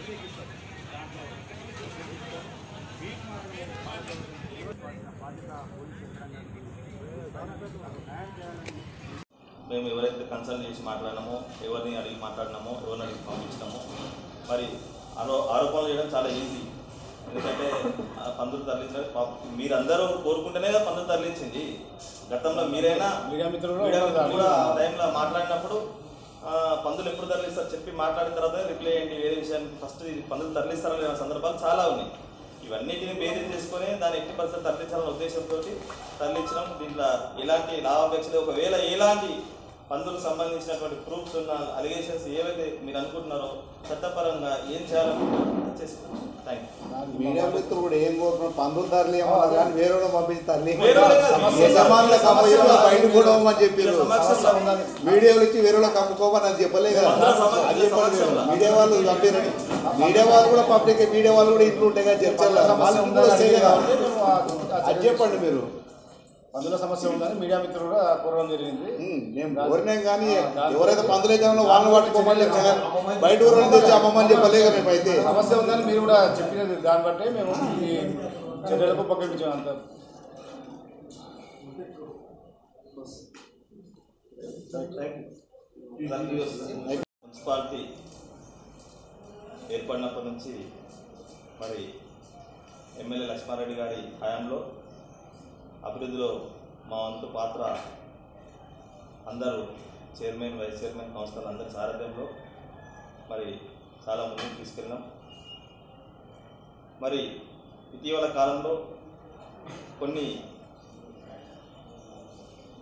మేము ఎవరైతే కన్సల్ట్ చేసి మాట్లాడినామో, ఎవరిని అడిగి మాట్లాడినామో, ఎవరిని అడిగి పంపించినామో, మరి ఆరోపణలు చేయడం చాలా ఈజీ. ఎందుకంటే పందులు తరలించడం మీరందరూ కోరుకుంటేనే పందులు తరలించింది. గతంలో మీరైనా మీడియా మిత్రులు కూడా ఆ టైంలో మాట్లాడినప్పుడు పందులు ఎప్పుడు తరలిస్తారు చెప్పి మాట్లాడిన తర్వాత రిప్లై అయ్యండి. వేరే విషయానికి ఫస్ట్ పందులు తరలిస్తారని లేని సందర్భాలు చాలా ఉన్నాయి. ఇవన్నిటిని బేరీజ్ చేసుకొని దాని ఎట్టి పరిస్థితులు తరలించాలనే ఉద్దేశంతో తరలించడం. దీంట్లో ఎలాంటి లాభాపేక్షలు, ఒకవేళ ఎలాంటి పందులకు సంబంధించినటువంటి ప్రూఫ్స్ ఉన్న అలిగేషన్స్ ఏవైతే మీరు అనుకుంటున్నారో చట్టపరంగా ఏం చేయాలనుకుంటున్నారో చేసుకోండి. Thank you. మీడియా మిత్రులు కూడా ఏం కోరుకున్నారు, పందులు తరలి ఏమో కానీ వేరే పంపించి తరలి బయట కూడా అని చెప్పారు. మీడియాలు ఇచ్చి వేరే కమ్ముకోమని అది చెప్పలేదు కదా. అది చెప్పండి, మీడియా వాళ్ళు పంపారని. మీడియా వాళ్ళు కూడా పబ్లిక్, మీడియా వాళ్ళు కూడా ఇంట్లో ఉంటాయి కదా చర్చల్లో, అది చెప్పండి. మీరు పందుల సమస్య ఉందని మీడియా మిత్రులు కూడా కోరడం జరిగింది. మేము కోరినాం కానీ ఎవరైతే పందులు అయితే వాళ్ళని పట్టుకోమని బయట ఊరిని తెచ్చి అమ్మమని చెప్పలేదు. మేము అయితే సమస్య ఉందని మీరు కూడా చెప్పినది, దాన్ని బట్టే మేము ఈ చర్యలకు ఉపక్రమించాం. అంత మున్సిపాలిటీ ఏర్పడినప్పటి నుంచి మరి ఎమ్మెల్యే లక్ష్మారెడ్డి గారి హయాంలో అభివృద్ధిలో మా వంతు పాత్ర అందరూ చైర్మన్, వైస్ చైర్మన్, కౌన్సిలర్ అందరి సారథ్యంలో మరి చాలా ముందుకు తీసుకెళ్ళినాం. మరి ఇటీవల కాలంలో కొన్ని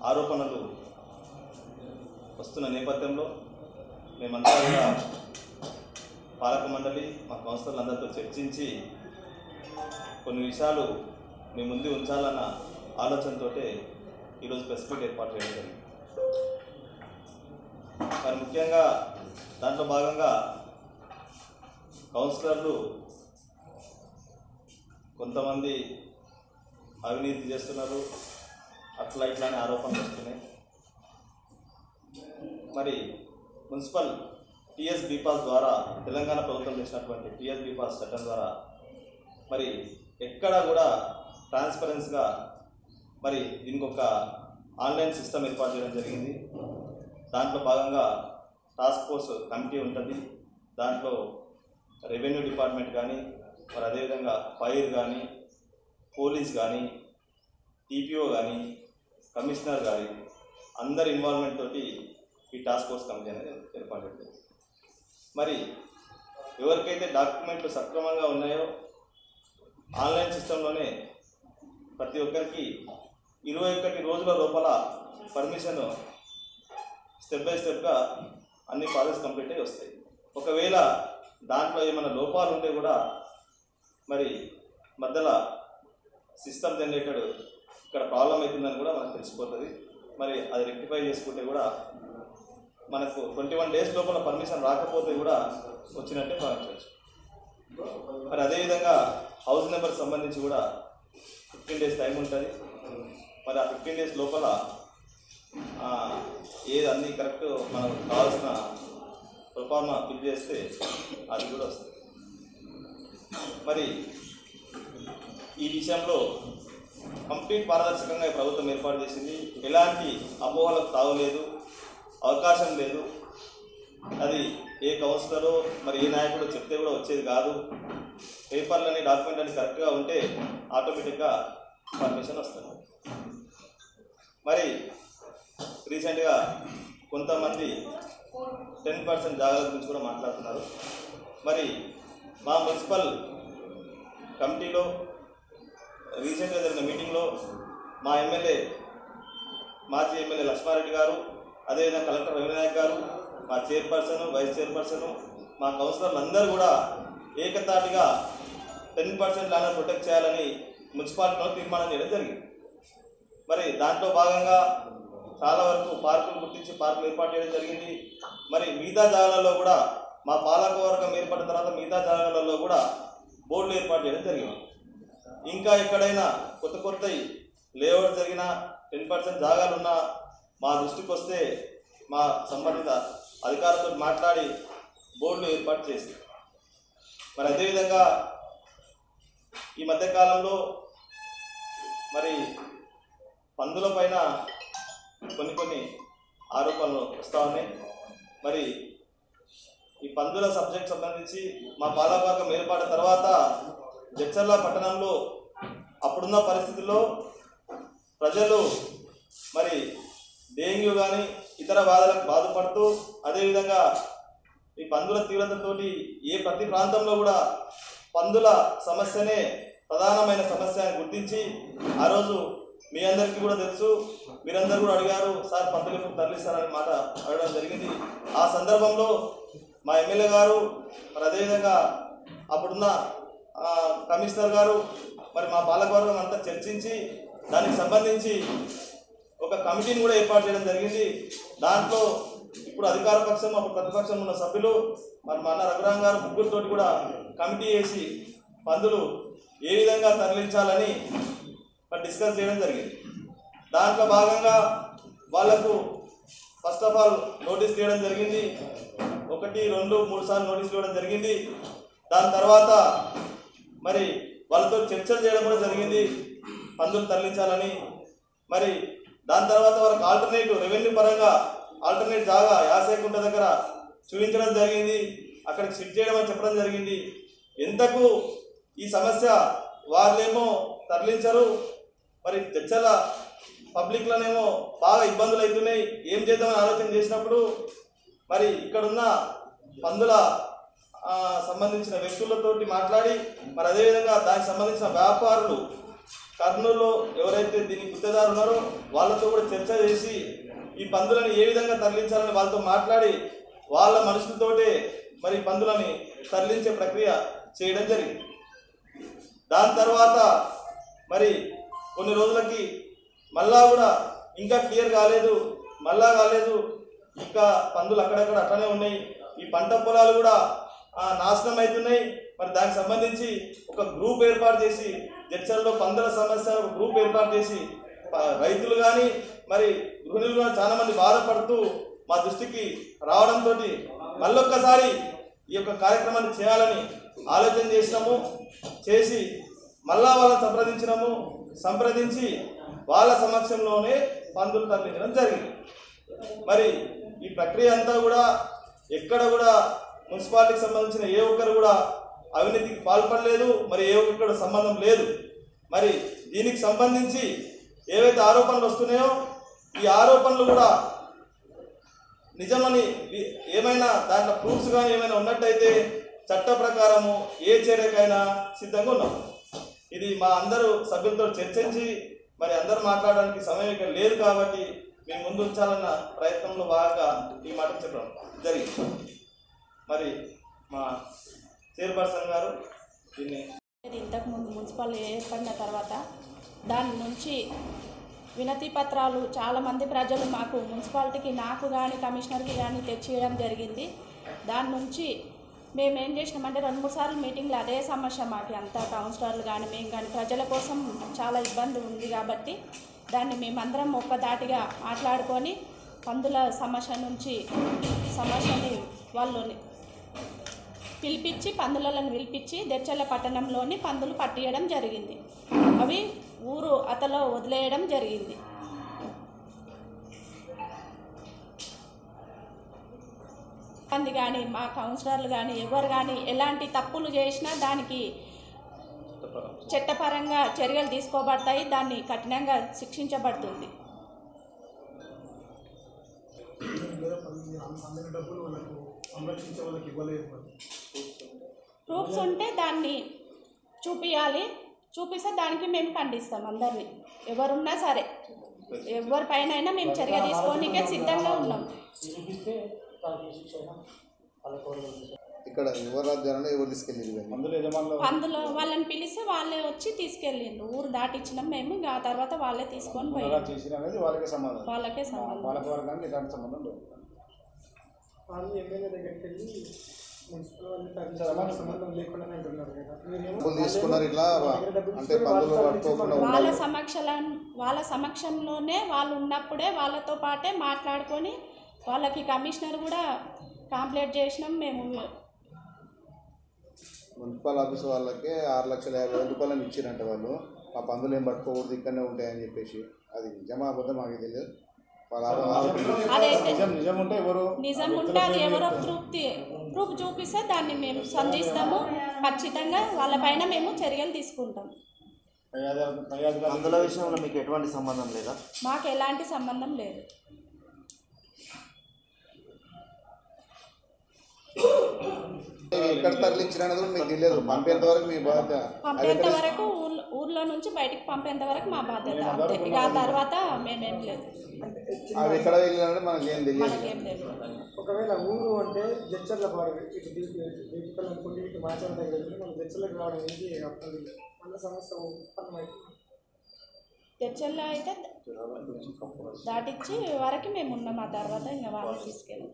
ఆరోపణలు వస్తున్న నేపథ్యంలో మేమంతా కూడా పాలక మండలి, మా కౌన్సిలర్లు అందరితో చర్చించి కొన్ని విషయాలు మీ ముందు ఉంచాలన్న ఆలోచనతో ఈరోజు ప్రెస్ మీట్ ఏర్పాటు చేయడం జరిగింది. మరి ముఖ్యంగా దాంట్లో భాగంగా కౌన్సిలర్లు కొంతమంది అవినీతి చేస్తున్నారు, అట్లా ఇట్లానే ఆరోపణలు వస్తున్నాయి. మరి మున్సిపల్ టీఎస్ బీపాస్ ద్వారా తెలంగాణ ప్రభుత్వం చేసినటువంటి టీఎస్ బీపాస్ చట్టం ద్వారా మరి ఎక్కడ కూడా ట్రాన్స్పరెన్స్గా మరి దీనికి ఒక ఆన్లైన్ సిస్టమ్ ఏర్పాటు చేయడం జరిగింది. దాంట్లో భాగంగా టాస్క్ ఫోర్స్ కమిటీ ఉంటుంది. దాంట్లో రెవెన్యూ డిపార్ట్మెంట్ కానీ, మరి అదేవిధంగా ఫైర్ కానీ, పోలీస్ కానీ, టీపీఓ కానీ, కమిషనర్ కానీ అందరి ఇన్వాల్వ్మెంట్ తోటి ఈ టాస్క్ ఫోర్స్ కమిటీ అనేది ఏర్పాటు అవుతుంది. మరి ఎవరికైతే డాక్యుమెంట్లు సక్రమంగా ఉన్నాయో ఆన్లైన్ సిస్టంలోనే ప్రతి ఒక్కరికి 21 రోజుల లోపల పర్మిషన్ స్టెప్ బై స్టెప్గా అన్ని ప్రాసెస్ కంప్లీట్ అయ్యి వస్తాయి. ఒకవేళ దాంట్లో ఏమైనా లోపాలు ఉంటే కూడా మరి మధ్యలో సిస్టమ్ జనరేటెడ్ ఇక్కడ ప్రాబ్లం అవుతుందని కూడా మనకు తెలిసిపోతుంది. మరి అది రెక్టిఫై చేసుకుంటే కూడా మనకు 21 డేస్ లోపల పర్మిషన్ రాకపోతే కూడా వచ్చినట్టే భావించవచ్చు. మరి అదేవిధంగా హౌస్ నెంబర్ సంబంధించి కూడా 15 డేస్ టైం ఉంటుంది. మరి ఆ 15 డేస్ లోపల ఏది అన్నీ కరెక్ట్ మనకు కావాల్సిన ప్రొఫార్మా ఫిల్ చేస్తే అది కూడా వస్తుంది. మరి ఈ విషయంలో కంప్లీట్ పారదర్శకంగా ఈ ప్రభుత్వం ఏర్పాటు చేసింది. ఎలాంటి అపోహలకు తావులేదు, అవకాశం లేదు. అది ఏ కౌన్సిలరో మరి ఏ నాయకుడు చెప్తే కూడా వచ్చేది కాదు. పేపర్లని, డాక్యుమెంట్ అని కరెక్ట్గా ఉంటే ఆటోమేటిక్గా పర్మిషన్ వస్తుంది. మరి రీసెంట్గా కొంతమంది 10% జాగ్రత్త గురించి కూడా మాట్లాడుతున్నారు. మరి మా మున్సిపల్ కమిటీలో రీసెంట్గా జరిగిన మీటింగ్లో మా ఎమ్మెల్యే, మాజీ ఎమ్మెల్యే లక్ష్మారెడ్డి గారు, అదేవిధంగా కలెక్టర్ రవినాయక్ గారు, మా చైర్పర్సన్, వైస్ చైర్పర్సన్, మా కౌన్సిలర్లు అందరూ కూడా ఏకతాటిగా 10% ల్యాండ్ ప్రొటెక్ట్ చేయాలని మున్సిపాలిటీలో తీర్మానం చేయడం జరిగింది. మరి దాంట్లో భాగంగా చాలా వరకు పార్కులు గుర్తించి పార్కులు ఏర్పాటు చేయడం జరిగింది. మరి మిగతా జాగాలలో కూడా మా పాలకవర్గం ఏర్పడిన తర్వాత మిగతా జాగాలలో కూడా బోర్డులు ఏర్పాటు చేయడం జరిగింది. ఇంకా ఎక్కడైనా కొత్త లేఅవుట్ జరిగిన 10% జాగాలున్నా మా దృష్టికి వస్తే మా సంబంధిత అధికారులతో మాట్లాడి బోర్డులు ఏర్పాటు చేసి మరి అదేవిధంగా ఈ మధ్యకాలంలో మరి పందుల పైన కొన్ని ఆరోపణలు వస్తూ ఉన్నాయి. మరి ఈ పందుల సబ్జెక్ట్ సంబంధించి మా పాలకవర్గం ఏర్పడిన తర్వాత జడ్చర్ల పట్టణంలో అప్పుడున్న పరిస్థితుల్లో ప్రజలు మరి డెంగ్యూ కానీ ఇతర బాధలకు బాధపడుతూ అదేవిధంగా ఈ పందుల తీవ్రతతోటి ప్రతి ప్రాంతంలో కూడా పందుల సమస్యనే ప్రధానమైన సమస్య అని గుర్తించి ఆ రోజు మీ అందరికీ కూడా తెలుసు, మీరందరూ కూడా అడిగారు, సార్ పందులకు తరలిస్తారనే మాట అడగడం జరిగింది. ఆ సందర్భంలో మా ఎమ్మెల్యే గారు మరి అదేవిధంగా అప్పుడున్న కమిషనర్ గారు మరి మా పాలకవర్గం అంతా చర్చించి దానికి సంబంధించి ఒక కమిటీని కూడా ఏర్పాటు చేయడం జరిగింది. దాంట్లో ఇప్పుడు అధికార పక్షం అప్పుడు ప్రతిపక్షం ఉన్న సభ్యులు మరి మా అన్న రఘురాం గారు ముగ్గురితోటి కూడా కమిటీ వేసి పందులు ఏ విధంగా తరలించాలని డిస్కస్ చేయడం జరిగింది. దాంట్లో భాగంగా వాళ్లకు ఫస్ట్ ఆఫ్ ఆల్ నోటీస్ చేయడం జరిగింది. 1, 2, 3 సార్లు నోటీస్ ఇవ్వడం జరిగింది. దాని తర్వాత మరి వాళ్ళతో చర్చలు చేయడం కూడా జరిగింది పందులు తరలించాలని. మరి దాని తర్వాత వాళ్ళకి ఆల్టర్నేటివ్ రెవెన్యూ పరంగా ఆల్టర్నేట్ జాగా యాసైకుంట దగ్గర చూపించడం జరిగింది. అక్కడికి షిఫ్ట్ చేయడం అని చెప్పడం జరిగింది. ఎంతకు ఈ సమస్య వాళ్ళేమో తరలించరు, మరి జడ్చర్ల పబ్లిక్లోనేమో బాగా ఇబ్బందులు అవుతున్నాయి, ఏం చేద్దామని ఆలోచన చేసినప్పుడు మరి ఇక్కడున్న పందుల సంబంధించిన వ్యక్తులతోటి మాట్లాడి మరి అదేవిధంగా దానికి సంబంధించిన వ్యాపారులు కర్నూలులో ఎవరైతే దీనికి గుత్తేదారు ఉన్నారో వాళ్ళతో కూడా చర్చ చేసి ఈ పందులను ఏ విధంగా తరలించాలని వాళ్ళతో మాట్లాడి వాళ్ళ మనుషులతోటే మరి పందులని తరలించే ప్రక్రియ చేయడం జరిగింది. దాని తర్వాత మరి కొన్ని రోజులకి మళ్ళా కూడా ఇంకా క్లియర్ కాలేదు, ఇంకా పందులు అక్కడక్కడ అట్లనే ఉన్నాయి. ఈ పంట పొలాలు కూడా నాశనం అవుతున్నాయి. మరి దానికి సంబంధించి ఒక గ్రూప్ ఏర్పాటు చేసి జడ్చర్లలో పందుల సమస్య ఒక గ్రూప్ ఏర్పాటు చేసి రైతులు కానీ మరి గృహిణులు కూడా చాలా మంది బాధపడుతూ మా దృష్టికి రావడంతో మళ్ళొక్కసారి ఈ యొక్క కార్యక్రమాన్ని చేయాలని ఆలోచన చేసి మళ్ళా వాళ్ళని సంప్రదించి వాళ్ళ సమక్షంలోనే పందులు తరలించడం జరిగింది. మరి ఈ ప్రక్రియ అంతా కూడా ఎక్కడ కూడా మున్సిపాలిటీకి సంబంధించిన ఏ ఒక్కరు కూడా అవినీతికి పాల్పడలేదు, మరి ఏ ఒక్కరు సంబంధం లేదు. మరి దీనికి సంబంధించి ఏవైతే ఆరోపణలు వస్తున్నాయో ఈ ఆరోపణలు కూడా నిజమని ఏమైనా దాంట్లో ప్రూఫ్స్ కానీ ఏమైనా ఉన్నట్టయితే చట్ట ప్రకారము ఏ చర్యకైనా సిద్ధంగా ఉన్నాం. ఇది మా అందరూ సభ్యులతో చర్చించి మరి అందరూ మాట్లాడడానికి సమయం ఇక్కడ లేదు కాబట్టి మేము ముందు ఉంచాలన్న ప్రయత్నంలో భాగంగా ఈ మాట చెప్పడం జరిగింది. మరి మా చైర్పర్సన్ గారు దీన్ని ఇంతకుముందు మున్సిపల్ ఏర్పడిన తర్వాత దాని నుంచి వినతి పత్రాలు చాలామంది ప్రజలు మాకు మున్సిపాలిటీకి నాకు కానీ కమిషనర్కి కానీ తెచ్చియడం జరిగింది. దాని నుంచి మేము ఏం చేసినామంటే 2-3 సార్లు మీటింగ్లో అదే సమస్య మాకు అంతా కౌన్సిలర్లు కానీ మేము కానీ ప్రజల కోసం చాలా ఇబ్బంది ఉంది కాబట్టి దాన్ని మేమందరం ఒక్కదాటిగా మాట్లాడుకొని పందుల సమస్యని వాళ్ళని పిలిపించి జడ్చర్ల పట్టణంలోని పందులు పట్టియడం జరిగింది. అవి ఊరు అతలో వదిలేయడం జరిగింది. మంది కానీ మా కౌన్సిలర్లు కానీ ఎవరు కానీ ఎలాంటి తప్పులు చేసినా దానికి చట్టపరంగా చర్యలు తీసుకోబడతాయి, దాన్ని కఠినంగా శిక్షించబడుతుంది. ప్రూఫ్స్ ఉంటే దాన్ని చూపిస్తే దానికి మేము ఖండిస్తాం. అందరినీ ఎవరున్నా సరే ఎవరిపైన మేము చర్య తీసుకోనికే సిద్ధంగా ఉన్నాం. ఇక్కడ ఎవరు రాజ్యాలను ఎవరు తీసుకెళ్ళి పందులో వాళ్ళని పిలిస్తే వాళ్ళే వచ్చి తీసుకెళ్ళిండ్రు. ఊరు దాటిచ్చినాం మేము, ఇంకా ఆ తర్వాత వాళ్ళే తీసుకొని పోయారు. వాళ్ళకే సంబంధం. వాళ్ళ సమక్షంలోనే వాళ్ళు ఉన్నప్పుడే వాళ్ళతో పాటే మాట్లాడుకొని వాళ్ళకి కమిషనర్ కూడా కంప్లైంట్ చేసినాం. మేము మున్సిపల్ ఆఫీస్ వాళ్ళకే 6,50,000 రూపాయలు ఇచ్చిరంట వాళ్ళు. మా పందులు ఏం పట్టుకోకూడదు ఇక్కడనే ఉంటాయని చెప్పేసి. అది నిజమా అబద్ధం మాకు తెలియదు. నిజం ఉంటే ఎవరు నిజం ఉంటే అది ఎవరో ప్రూఫ్ చూపిస్తే దాన్ని మేము సంధిస్తాము. ఖచ్చితంగా వాళ్ళపైన మేము చర్యలు తీసుకుంటాం. అందుల విషయంలో మీకు ఎటువంటి సంబంధం లేదా? మాకు ఎలాంటి సంబంధం లేదు. ఎక్కడ తరలించినది కూడా మీకు తెలియదు. పంపేంత వరకు మీ బాధ్యత. పంపేంత వరకు ఊర్లో నుంచి బయటికి పంపేంత వరకు మా బాధ్యత అంతే. ఇక ఆ తర్వాత మేమేం లేదు. అవి ఎక్కడ వెళ్ళినారంటే మనకి ఏం తెలియదు. మనకేం లేదు. ఒకవేళ ఊరు అంటే జడ్చర్ల పాడు ఇటు దీపికల్ అనుకుంటే ఇటు మాచల దగ్గర మనం జడ్చర్లకు రావడం ఏంటి మన సమస్య ఉత్పన్నమైంది. చర్చల్లో అయితే దాటిచ్చి వరకు మేము ఉన్నాం. ఆ తర్వాత ఇంకా వాళ్ళని తీసుకెళ్ళాం.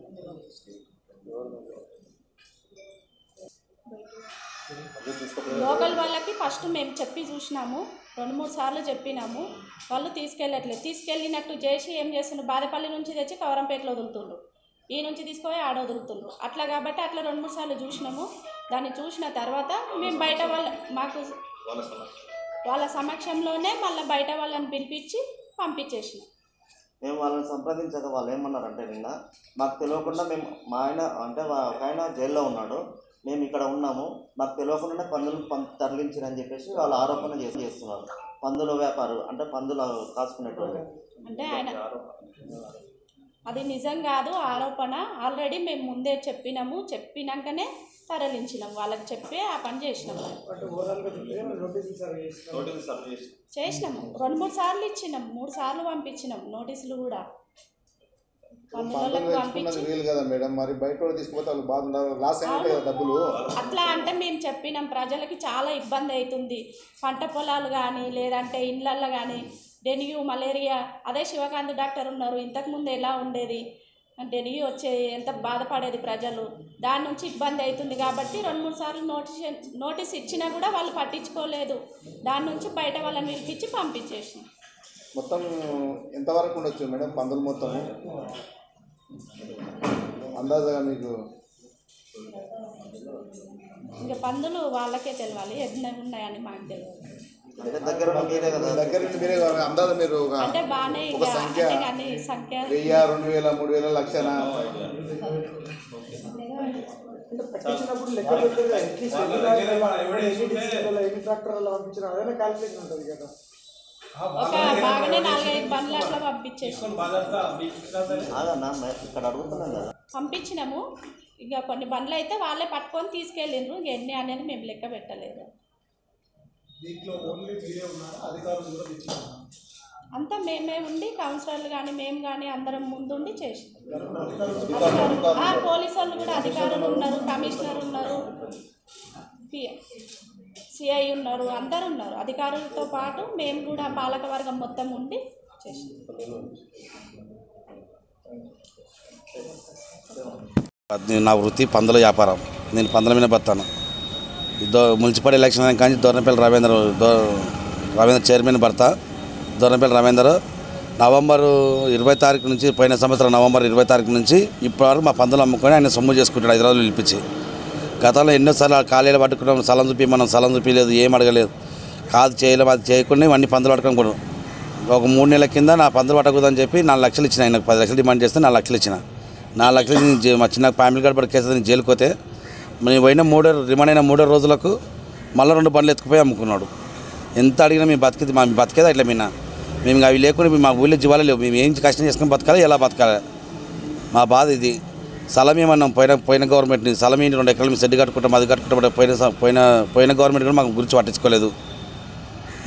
లోకల్ వాళ్ళకి ఫస్ట్ మేము చెప్పి చూసినాము, 2-3 సార్లు చెప్పినాము. వాళ్ళు తీసుకెళ్ళట్లేదు. తీసుకెళ్ళినట్టు చేసి ఏం చేస్తున్నారు, బాదపల్లి నుంచి తెచ్చి కవరంపేటలో వదులుతుండ్రు, ఈ నుంచి తీసుకుపోయి ఆడ వదులుతుండ్రు. అట్లా కాబట్టి అట్లా 2-3 సార్లు చూసినాము. దాన్ని చూసిన తర్వాత మేము బయట మాకు వాళ్ళ సమక్షంలోనే మళ్ళీ బయట వాళ్ళని పిలిపించి పంపించేసినాం. మేము వాళ్ళని సంప్రదించాక వాళ్ళు ఏమన్నారంటే నిన్న మాకు తెలియకుండా మేము మా ఆయన అంటే ఒక ఆయన జైల్లో ఉన్నాడు, మేము ఇక్కడ ఉన్నాము, మాకు తెలియకుండానే పందులు తరలించారని చెప్పేసి వాళ్ళు ఆరోపణ చేస్తున్నారు. పందుల వ్యాపారం అంటే పందులు కాసుకునేటువంటి అంటే ఆయన అది నిజం కాదు, ఆరోపణ. ఆల్రెడీ మేము ముందే చెప్పినాకనే తరలించినాం. వాళ్ళకి చెప్పి ఆ పని చేసినాము. చేసినాము 2-3 సార్లు ఇచ్చినాం, 3 సార్లు పంపించినాం నోటీసులు కూడా. వీలు కదా మేడం, మరి బయట తీసుకుపోతే వాళ్ళు బాగుంటారు, లాస్ అయినట్టు డబ్బులు. అట్లా అంటే మేము చెప్పినాం, ప్రజలకి చాలా ఇబ్బంది అవుతుంది. పంట పొలాలు కానీ లేదంటే ఇళ్ళల్లో కానీ డెంగ్యూ, మలేరియా. అదే శివకాంత్ డాక్టర్ ఉన్నారు, ఇంతకుముందు ఎలా ఉండేది, డెంగ్యూ వచ్చే ఎంత బాధపడేది ప్రజలు. దాని నుంచి ఇబ్బంది అవుతుంది కాబట్టి 2-3 సార్లు నోటీస్ ఇచ్చినా కూడా వాళ్ళు పట్టించుకోలేదు. దాని నుంచి బయట వాళ్ళని పిలిపించి పంపించేసినాం. మొత్తం ఎంతవరకు ఉండొచ్చు మేడం పందులు మొత్తం అందాజగా మీకు? ఇంకా పందులు వాళ్ళకే తెలియాలి, ఎన్ని ఉన్నాయని మాకు తెలియదు. దగ్గర నుండి మీరే అందాజ మీరు అంటే బాగానే ఒక సంఖ్య 1000, 2000, 3000 లక్షనా? పట్టించినప్పుడు లెక్క పెట్టేది అట్లీస్ట్ ఎన్ని ట్రాక్టర్లు పంపించిన అదే క్యాల్కులేషన్ ఉంటుంది కదా. ఒక బాగానే 4-5 బండ్లు అట్లా పంపించేసాం. ఇక్కడ అడుగుతున్నాం కదా, పంపించినాము. ఇక కొన్ని బండ్లు అయితే వాళ్ళే పట్టుకొని తీసుకెళ్ళిండ్రు. ఇంక ఎన్ని అనేది మేము లెక్క పెట్టలేదు. అంతా మేమే ఉండి కౌన్సిలర్లు కానీ మేము కానీ అందరం ముందుండి చేసినాం. పోలీసు వాళ్ళు కూడా అధికారులు ఉన్నారు, కమిషనర్ ఉన్నారు, సిఐ ఉన్నారు, అందరు ఉన్నారు. అధికారులతో పాటు మేము కూడా పాలకవర్గం మొత్తం ఉండి చేసినాం. నా వృత్తి పందుల వ్యాపారం. నేను పందుల మీద బతాను. మున్సిపల్ ఎలక్షన్ కానీ దొర్నపల్లి రవీంద్ర చైర్మన్ భర్త దొర్నపల్లి రవీందర్ నవంబర్ 20 తారీఖు నుంచి, పోయిన సంవత్సరం నవంబర్ 20 తారీఖు నుంచి ఇప్పటివరకు మా పందులు అమ్ముకొని ఆయన సొమ్ము చేసుకుంటాడు హైదరాబాద్లో పిలిపించి. గతంలో ఎన్నోసార్లు ఖాళీలు పట్టుకున్నాం, స్థలం చూపించలేదు, ఏం అడగలేదు, కాదు చేయలేము, అది చేయకుండా ఇవన్నీ పందులు పట్టుకొని ఒక 3 నెలల కింద నా పందులు పట్టకూడదని చెప్పి 4 లక్షలు ఇచ్చిన. ఆయనకు 10 లక్షలు డిమాండ్ చేస్తే 4 లక్షలు ఇచ్చిన. 4 లక్షలు మా చిన్న ఫ్యామిలీ కార్డు పడి కేసు జైలుకి పోతే మేము పోయిన రిమాండ్ అయిన 3 రోజులకు మళ్ళీ 2 బండ్లు ఎత్తుకుపోయి అమ్ముకున్నాడు. ఎంత అడిగినా మేము బతికేది అట్లా మేము అవి లేకుండా మా ఊళ్ళో జీవాలే లేవు. మేము ఏం కష్టం చేసుకుని బతకాలి, ఎలా బతకాలి, మా బాధ ఇది. స్థలం ఏమన్నాం పోయిన గవర్నమెంట్ని, స్థలం 2 ఎకరాలు మేము షెడ్ కట్టుకుంటాం, అది కట్టుకుంటాం. పోయిన గవర్నమెంట్ కూడా మాకు గురించి పట్టించుకోలేదు.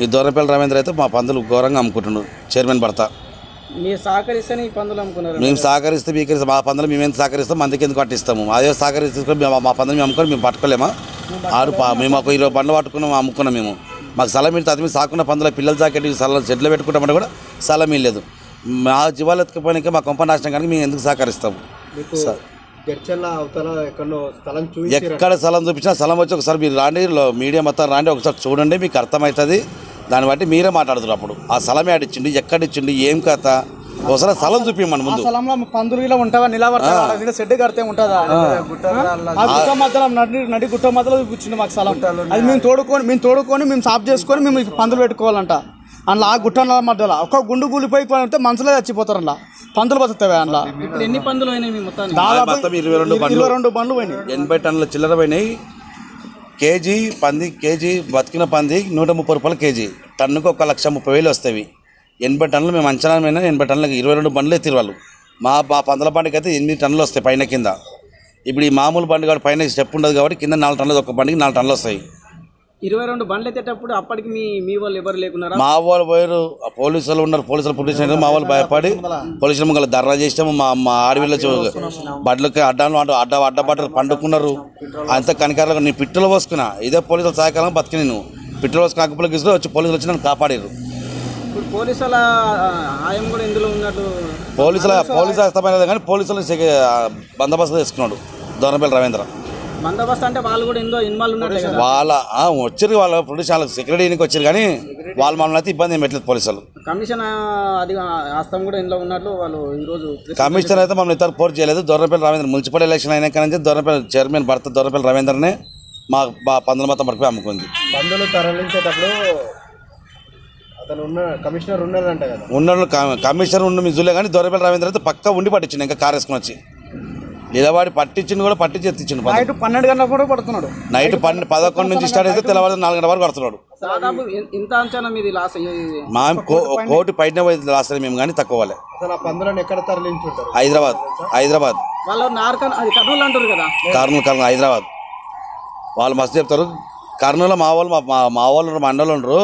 ఈ దొర్నపల్లి రవీంద్ర అయితే మా పందులు ఘోరంగా అమ్ముకుంటున్నాడు, చైర్మన్ భర్త. మీరు సహకరిస్తే ఈ పందులు అమ్ముకున్నారు. మేము సహకరిస్తే మీకరిస్తే మా పందులు మేము ఎంత సహకరిస్తాం, మందికి ఎందుకు పట్టిస్తాము. అదే సహకరిస్తే మా పందులు మేము అమ్ముకొని మేము పట్టుకోలేమా? మేము ఒక 20 బండ్లు పట్టుకున్నాం, అమ్ముకున్నాం. మేము మాకు స్థలం మీరు అది మీరు సాకున్న పందుల పిల్లలు సాకెట్టి స్థలం షెడ్లో పెట్టుకుంటామంటే కూడా స్థలం లేదు. మా జీవాలు ఎత్తుకుపోయినాక మా కొంప నాశనం కానీ మేము ఎందుకు సహకరిస్తాము? ఎక్కడ స్థలం చూపించినా స్థలం వచ్చి ఒకసారి మీరు రాండి, మీడియా మొత్తం రాండి, ఒకసారి చూడండి, మీకు అర్థమవుతుంది. దాన్ని బట్టి మీరే మాట్లాడుతున్నారు. అప్పుడు ఆ స్థలం ఆడిచ్చిండి, ఎక్కడిచ్చిండి, ఏం కథ, ఒకసారి స్థలం చూపించమని ముందు స్థలంలో పందులు ఇలా ఉంటావా నిలబడతా షెడ్ కడితే ఉంటుందా ఆ గుట్ట మధ్యలో నడి గుట్ట మధ్యలో కూర్చుంది మాకు స్థలం. అది మేము తోడుకొని మేము సాఫ్ చేసుకొని మేము పందులు పెట్టుకోవాలంట. అందులో ఆ గుట్ట మధ్యలో ఒక గుండు కూలిపోయి మనుషులే చచ్చిపోతారు. అందులో పందులు బతుకుతాయి. అందులో ఇప్పుడు ఎన్ని పందులు అయినాయి మొత్తం? దాదాపు 22 బండ్లు పోయినాయి. 80 టన్నుల చిల్లర పోయినాయి. కేజీ బతికిన పంది 130 రూపాయలు కేజీ. టన్నుకు 1,30,000 వస్తాయి. 80 టన్నులు మేము అంచనా మీద 80 టన్నులకి 22 బండ్లు ఎత్తిరు వాళ్ళు. మా పందుల బండికి అయితే 8 టన్నులు వస్తాయి పైన కింద. ఇప్పుడు ఈ మామూలు బండి కాబట్టి పైన స్టెప్ ఉండదు కాబట్టి కింద 4 టన్నులు, ఒక బండికి 4 టన్నులు వస్తాయి. 22 బండ్లు ఎత్తేటప్పుడు అప్పటికి మీ వాళ్ళు ఎవరు లేకున్నారా? మా వాళ్ళు పోయారు, పోలీసులు ఉన్నారు. పోలీసులు మా వాళ్ళు భయపడి పోలీసులు ముంగల ధర్నా చేసాము. మా ఆడవిళ్ళ బడ్లకి అడ్డబడ్డలు పండుకున్నారు. అంత కనికారులు నేను పిట్టలు పోసుకున్నా. ఇదే పోలీసులు సహాయకాలంగా బతికి నేను పిట్టలు పోసుకుని అక్కుపల్లి తీసుకుని వచ్చి పోలీసులు వచ్చి నన్ను కాపాడారు. ఇప్పుడు పోలీసుల ఆయం కూడా ఇందులో ఉన్నట్టు పోలీసు హస్తమైనది కానీ పోలీసులు బందోబస్తు చేసుకున్నాడు దోర్నపల్లి రవీంద్ర. బందోబస్తు అంటే వాళ్ళు కూడా ఇందులో ఇన్వాల్వ్ ఉన్నట్టు వాళ్ళ వచ్చారు. వాళ్ళ ప్రొడ్యూషన్ సెక్యూరిటీకి వచ్చారు కానీ వాళ్ళు మమ్మల్ని అయితే ఇబ్బంది ఏం పెట్టలేదు పోలీసులు. కమిషన్ అది హస్తం కూడా ఇందులో ఉన్నట్లు వాళ్ళు ఈరోజు కమిషనర్ అయితే మమ్మల్ని ఇతర పోర్ట్ చేయలేదు. దోర్నపల్లి రవీంద్ర మున్సిపల్ ఎలక్షన్ అయినా కానీ దోర్నపల్లి చైర్మన్ భర్త దోర్నపల్లి రవీంద్రనే మా పందుల మొత్తం పడిపోయి అమ్ముకుంది. పందులు తరలించేటప్పుడు అతను కమిషనర్ ఉన్నాడంట కదా. ఉన్నాడు కమిషనర్ ఉండి మిజులే కానీ దోర్నపల్లి రవీంద్ర అయితే పక్కా ఉండి పట్టించిండు. ఇంకా కారు వేసుకుని వచ్చి నిలబడి పట్టించిండు కూడా పట్టించి ఎత్తించిండు. నైట్ 12 గంటల కూడా పడుతున్నాడు. నైట్ 11 నుంచి స్టార్ట్ అయితే తెల్లవారు 4 గంటల వరకు పడుతున్నాడు. దాదాపు ఇంత అంచనా మీది లాస్ మా కోటి పైన లాస్ట్ మేము కానీ తక్కువ వాళ్ళే. అసలు ఆ పందులను ఎక్కడ తరలించుంటారు? హైదరాబాద్ వాళ్ళు అది కర్నూలు అంటారు కదా. కర్నూలు హైదరాబాద్ వాళ్ళు మస్తు చెప్తారు. కర్నూలులో మా వాళ్ళు మా అన్నోళ్ళు ఉండరు.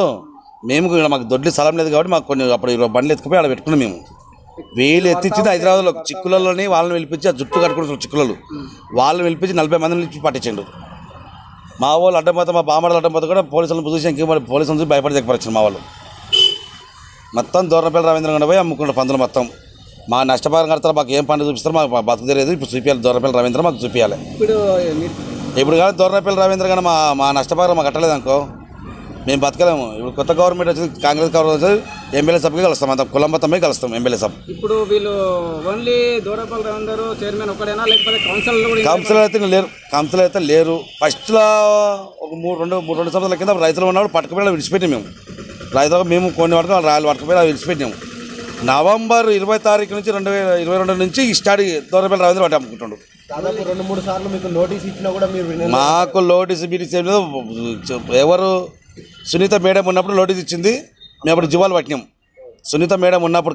మేము మాకు దొడ్లి స్థలం లేదు కాబట్టి మాకు కొన్ని అప్పుడు 20 బండ్లు ఎత్తుకుపోయి అక్కడ పెట్టుకున్నాం. మేము వీళ్ళు ఎత్తించింది హైదరాబాద్లో చిక్కులలోని వాళ్ళని పిలిపించి ఆ జుట్టు కట్టుకుంటున్నారు చిక్కులలో వాళ్ళని పిలిపించి 40 మందిని పిలిచి పట్టించండు. మా వాళ్ళు అడ్డంపోతే మా బామ్మడలు అడ్డంపోతే కూడా పోలీసులను పొజిషన్కి పోలీసులు చూసి భయపడి దగ్గరపరిచారు మా వాళ్ళు. మొత్తం దోర్నపల్లి రవీంద్ర పోయి అమ్ముకున్న పందులు మొత్తం. మా నష్టపరం కడతారు. మాకు ఏం పని చూపిస్తారు మాకు బతుకు తెలియదు. ఇప్పుడు చూపించాలి దోర్నపల్లి రవీంద్ర మాకు చూపించాలి. ఇప్పుడు కానీ దోర్నపల్లి రవీంద్ర కానీ మా నష్టపరం మాకు కట్టలేదు అనుకో మేము బతకలేము. ఇప్పుడు కొత్త గవర్నమెంట్ వచ్చింది, కాంగ్రెస్ గవర్నమెంట్ వచ్చి ఎమ్మెల్యే సభకి కలుస్తాం. అంత కులం మొత్తం పోయి కలుస్తాం ఎమ్మెల్యే సభ. ఇప్పుడు వీళ్ళు ఓన్లీ దోర్నపల్లి రవీంద్ర చైర్మన్ ఒకటేనా లేకపోతే కౌన్సిలర్ అయితే లేరు. ఫస్ట్లో ఒక 2 సంవత్సరాల కింద రైతులు ఉన్నప్పుడు పట్టుకుపోయి విడిచిపెట్టాం. మేము రైతులు మేము కొన్ని వరకు రాయలు పట్టుకుపోయి విడిచిపెట్టాము. నవంబర్ 20 తారీఖు నుంచి 2022 నుంచి స్టార్ట్ దోర్నపల్లి రవీంద్ర వాటి అమ్ముకుంటాడు. దాదాపు 2-3 సార్లు మీకు నోటీస్ ఇచ్చినా కూడా మీరు మాకు నోటీస్ ఎవరు సునీత మేడం ఉన్నప్పుడు నోటీస్ ఇచ్చింది. మేము అప్పుడు జీవాలు పట్టినాం. సునీత మేడం ఉన్నప్పుడు